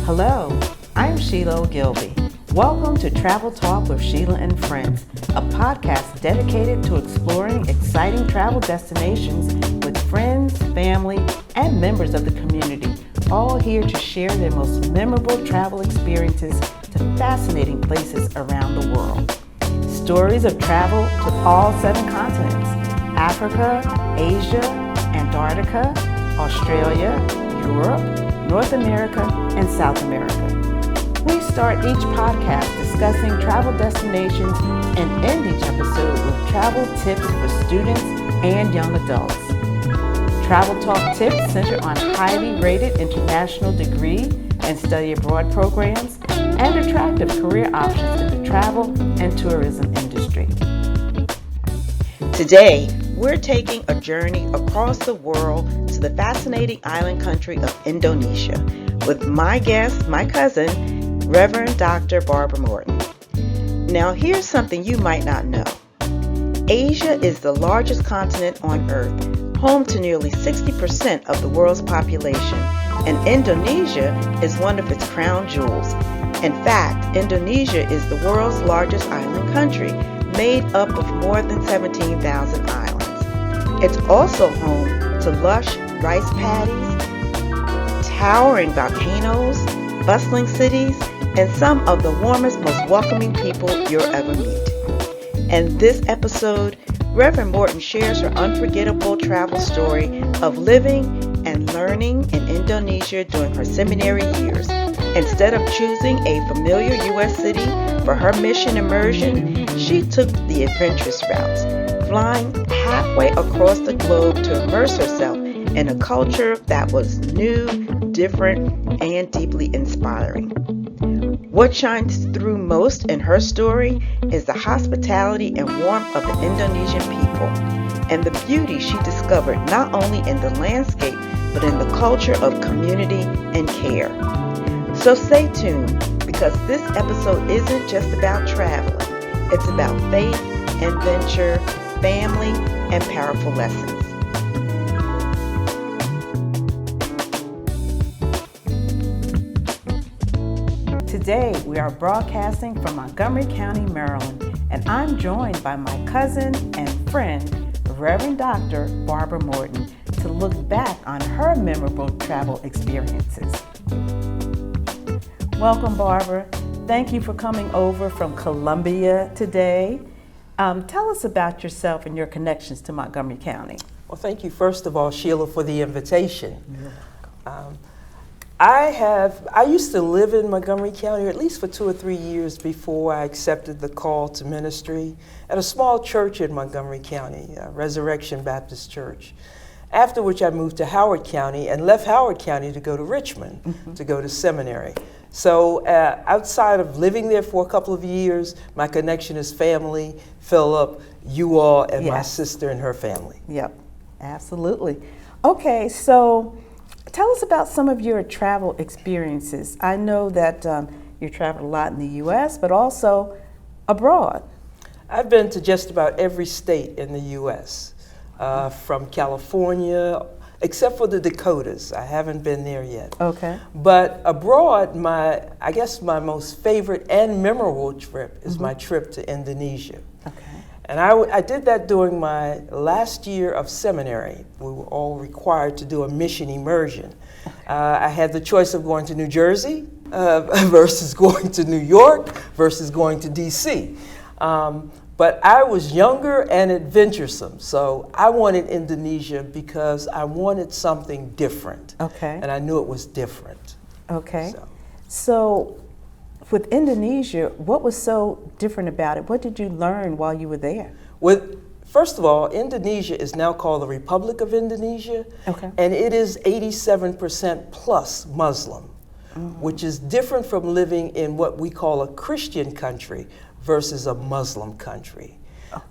Hello, I'm Sheila Gilby. Welcome to Travel Talk with Sheila and Friends, a podcast dedicated to exploring exciting travel destinations with friends, family, and members of the community, all here to share their most memorable travel experiences to fascinating places around the world. Stories of travel to all 7 continents: Africa, Asia, Antarctica, Australia, Europe, North America, and South America. We start each podcast discussing travel destinations and end each episode with travel tips for students and young adults. Travel Talk tips center on highly rated international degree and study abroad programs and attractive career options in the travel and tourism industry. Today, we're taking a journey across the world to the fascinating island country of Indonesia with my guest, my cousin, Reverend Dr. Barbara Morton. Now, here's something you might not know. Asia is the largest continent on Earth, home to nearly 60% of the world's population, and Indonesia is one of its crown jewels. In fact, Indonesia is the world's largest island country, made up of more than 17,000 islands. It's also home to lush rice paddies, towering volcanoes, bustling cities, and some of the warmest, most welcoming people you'll ever meet. In this episode, Reverend Morton shares her unforgettable travel story of living and learning in Indonesia during her seminary years. Instead of choosing a familiar U.S. city for her mission immersion, she took the adventurous route, flying halfway across the globe to immerse herself in a culture that was new, different, and deeply inspiring. What shines through most in her story is the hospitality and warmth of the Indonesian people and the beauty she discovered not only in the landscape but in the culture of community and care. So stay tuned, because this episode isn't just about traveling. It's about faith, adventure, family, and powerful lessons. Today, we are broadcasting from Montgomery County, Maryland, and I'm joined by my cousin and friend, Reverend Dr. Barbara Morton, to look back on her memorable travel experiences. Welcome, Barbara. Thank you for coming over from Columbia today. Tell us about yourself and your connections to Montgomery County. Well, thank you, first of all, Sheila, for the invitation. I used to live in Montgomery County at least for 2 or 3 years before I accepted the call to ministry at a small church in Montgomery County, Resurrection Baptist Church. After which I moved to Howard County and left Howard County to go to Richmond, to go to seminary. So outside of living there for a couple of years, my connection is family, Philip, you all, and my sister and her family. Yep, absolutely. Okay, so tell us about some of your travel experiences. I know that you traveled a lot in the U.S., but also abroad. I've been to just about every state in the U.S., from California, except for the Dakotas. I haven't been there yet. Okay. But abroad, I guess my most favorite and memorable trip is my trip to Indonesia. Okay. And I did that during my last year of seminary. We were all required to do a mission immersion. I had the choice of going to New Jersey versus going to New York versus going to D.C. But I was younger and adventuresome, so I wanted Indonesia because I wanted something different. Okay. And I knew it was different. Okay. So with Indonesia, what was so different about it? What did you learn while you were there? First of all, Indonesia is now called the Republic of Indonesia, and it is 87% plus Muslim, which is different from living in what we call a Christian country versus a Muslim country.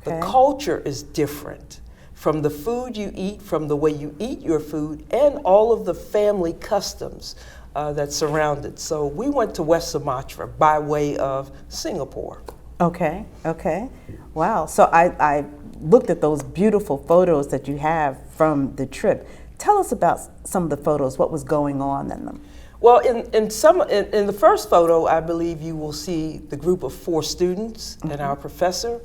The culture is different. From the food you eat, from the way you eat your food, and all of the family customs that surround it. So we went to West Sumatra by way of Singapore. Okay. Wow. So I looked at those beautiful photos that you have from the trip. Tell us about some of the photos, what was going on in them. Well, in the first photo, I believe you will see the group of 4 students and our professor,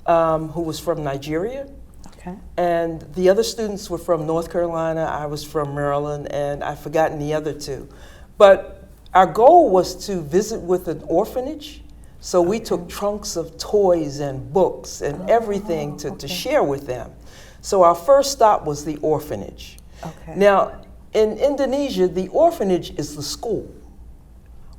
who was from Nigeria. Okay. And the other students were from North Carolina, I was from Maryland, and I've forgotten the other 2. But our goal was to visit with an orphanage, so we took trunks of toys and books and everything to share with them. So our first stop was the orphanage. Okay. Now, in Indonesia, the orphanage is the school,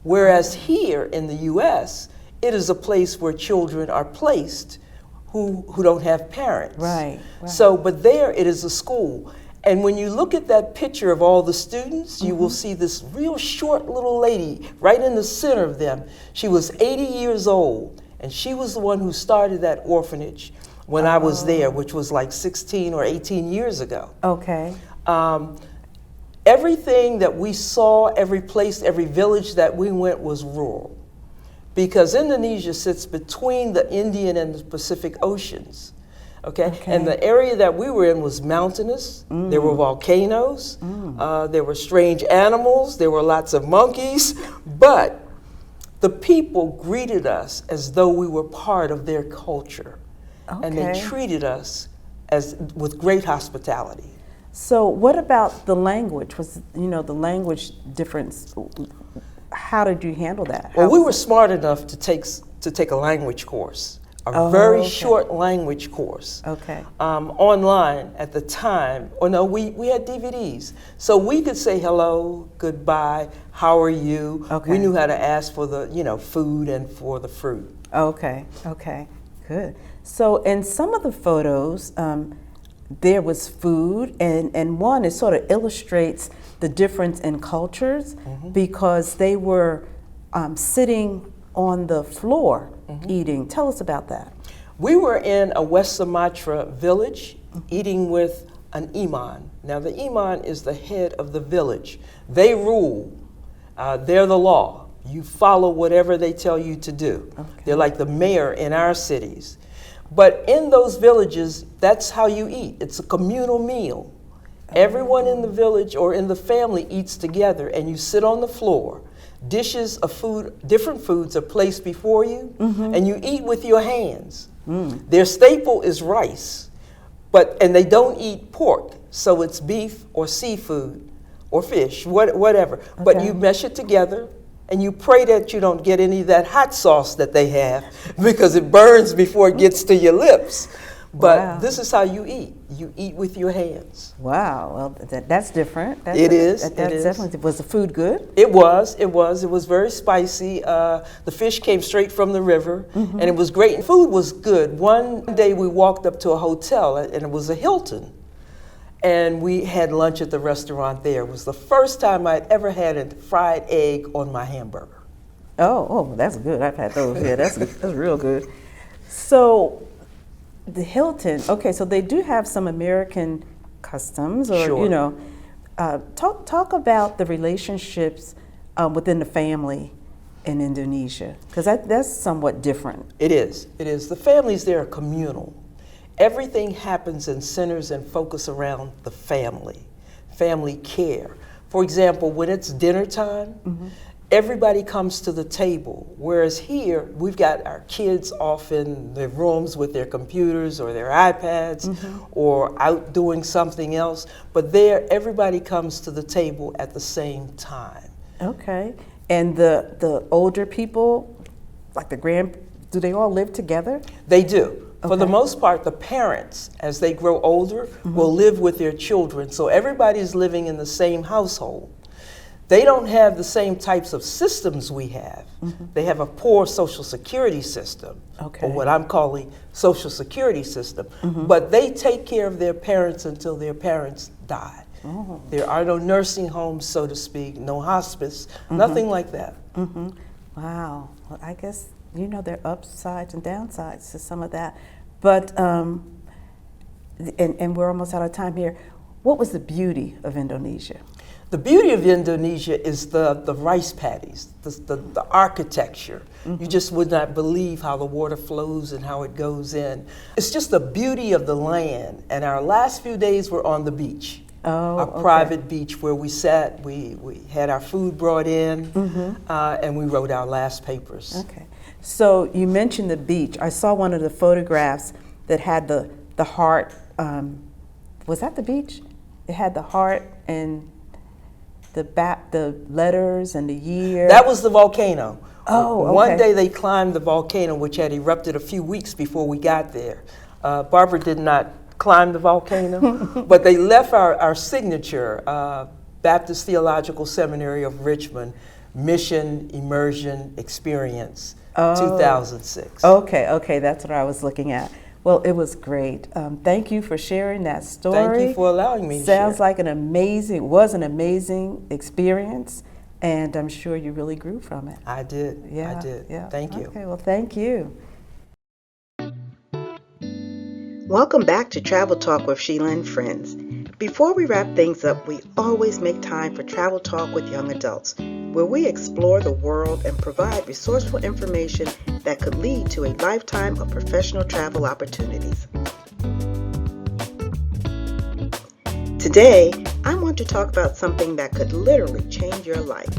whereas here in the U.S., it is a place where children are placed who don't have parents. Right. So, but there it is a school. And when you look at that picture of all the students, you will see this real short little lady right in the center of them. She was 80 years old, and she was the one who started that orphanage when I was there, which was like 16 or 18 years ago. Okay. Everything that we saw, every place, every village that we went was rural. Because Indonesia sits between the Indian and the Pacific Oceans. Okay? And the area that we were in was mountainous. There were volcanoes. There were strange animals. There were lots of monkeys. But the people greeted us as though we were part of their culture. And they treated us with great hospitality. So what about the language? Was, the language difference? How did you handle that? Well, we were smart enough to take a language course, a very short language course. Online at the time. Oh no, we had DVDs, so we could say hello, goodbye, how are you? We knew how to ask for the food and for the fruit. Okay, good. So in some of the photos, there was food, and one, it sort of illustrates the difference in cultures because they were sitting on the floor eating. Tell us about that. We were in a West Sumatra village eating with an imam. Now the imam is the head of the village. They rule. They're the law. You follow whatever they tell you to do. They're like the mayor in our cities. But in those villages, that's how you eat. It's a communal meal. Everyone in the village or in the family eats together, and you sit on the floor. Dishes of food, different foods are placed before you, and you eat with your hands. Their staple is rice, and they don't eat pork, so it's beef or seafood or fish, whatever. But you mesh it together, and you pray that you don't get any of that hot sauce that they have, because it burns before it gets to your lips. But this is how you eat. You eat with your hands. Wow, well, that's different. It is. Definitely. Was the food good? It was. It was very spicy. The fish came straight from the river, and it was great. And food was good. One day we walked up to a hotel, and it was a Hilton. And we had lunch at the restaurant there. It was the first time I'd ever had a fried egg on my hamburger. Oh, that's good. I've had those. Yeah, that's real good. So, the Hilton. Okay, so they do have some American customs, or talk about the relationships within the family in Indonesia, because that's somewhat different. It is. The families there are communal. Everything happens and centers and focus around the family care. For example, when it's dinner time, everybody comes to the table, whereas here we've got our kids off in their rooms with their computers or their iPads or out doing something else, but there everybody comes to the table at the same time. Okay, and the older people, like do they all live together? They do. For the most part, the parents, as they grow older, will live with their children. So everybody's living in the same household. They don't have the same types of systems we have. They have a poor social security system, or what I'm calling social security system. But they take care of their parents until their parents die. There are no nursing homes, so to speak, no hospice, nothing like that. Wow. Well, I guess, there are upsides and downsides to some of that. But, and we're almost out of time here. What was the beauty of Indonesia? The beauty of Indonesia is the rice paddies, the architecture. You just would not believe how the water flows and how it goes in. It's just the beauty of the land. And our last few days were on the beach. a private beach where we sat. We had our food brought in, and we wrote our last papers. Okay. So you mentioned the beach. I saw one of the photographs that had the heart. Was that the beach? It had the heart and the letters and the year. That was the volcano. Oh, okay. One day they climbed the volcano, which had erupted a few weeks before we got there. Barbara did not climb the volcano, but they left our signature, Baptist Theological Seminary of Richmond, Mission Immersion Experience, 2006. Okay, that's what I was looking at. Well, it was great. Thank you for sharing that story. Thank you for allowing me to share. Sounds like an amazing experience, and I'm sure you really grew from it. I did. Yeah, I did. Yeah. Thank you. Okay, well, thank you. Welcome back to Travel Talk with Sheila and Friends. Before we wrap things up, we always make time for Travel Talk with Young Adults, where we explore the world and provide resourceful information that could lead to a lifetime of professional travel opportunities. Today, I want to talk about something that could literally change your life: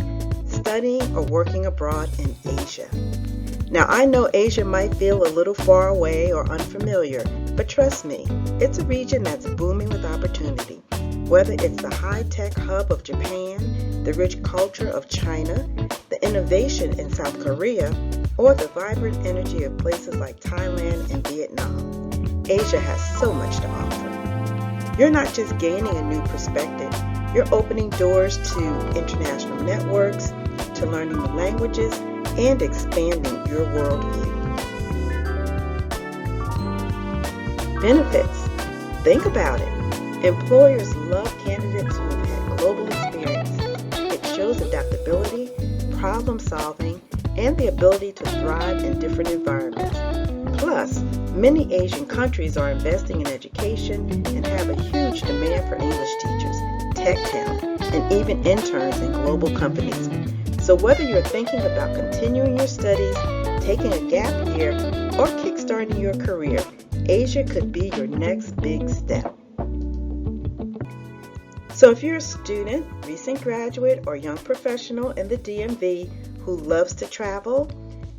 studying or working abroad in Asia. Now, I know Asia might feel a little far away or unfamiliar, but trust me, it's a region that's booming with opportunity. Whether it's the high-tech hub of Japan, the rich culture of China, the innovation in South Korea, or the vibrant energy of places like Thailand and Vietnam, Asia has so much to offer. You're not just gaining a new perspective, you're opening doors to international networks, to learning the languages, and expanding your worldview. Benefits. Think about it. Employers love candidates who have had global experience. It shows adaptability, problem solving, and the ability to thrive in different environments. Plus, many Asian countries are investing in education and have a huge demand for English teachers, tech talent, and even interns in global companies. So whether you're thinking about continuing your studies, taking a gap year, or kickstarting your career, Asia could be your next big step. So if you're a student, recent graduate, or young professional in the DMV who loves to travel,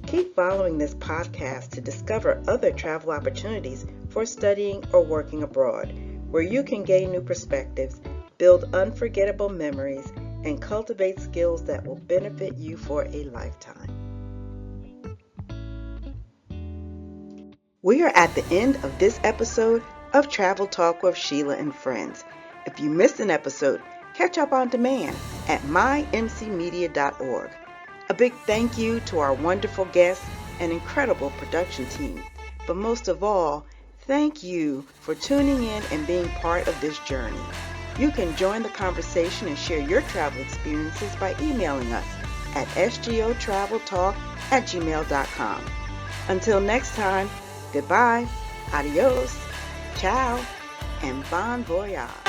keep following this podcast to discover other travel opportunities for studying or working abroad, where you can gain new perspectives, build unforgettable memories, and cultivate skills that will benefit you for a lifetime. We are at the end of this episode of Travel Talk with Sheila and Friends. If you missed an episode, catch up on demand at myncmedia.org. A big thank you to our wonderful guests and incredible production team. But most of all, thank you for tuning in and being part of this journey. You can join the conversation and share your travel experiences by emailing us at sgotraveltalk@gmail.com. Until next time, goodbye, adios, ciao, and bon voyage.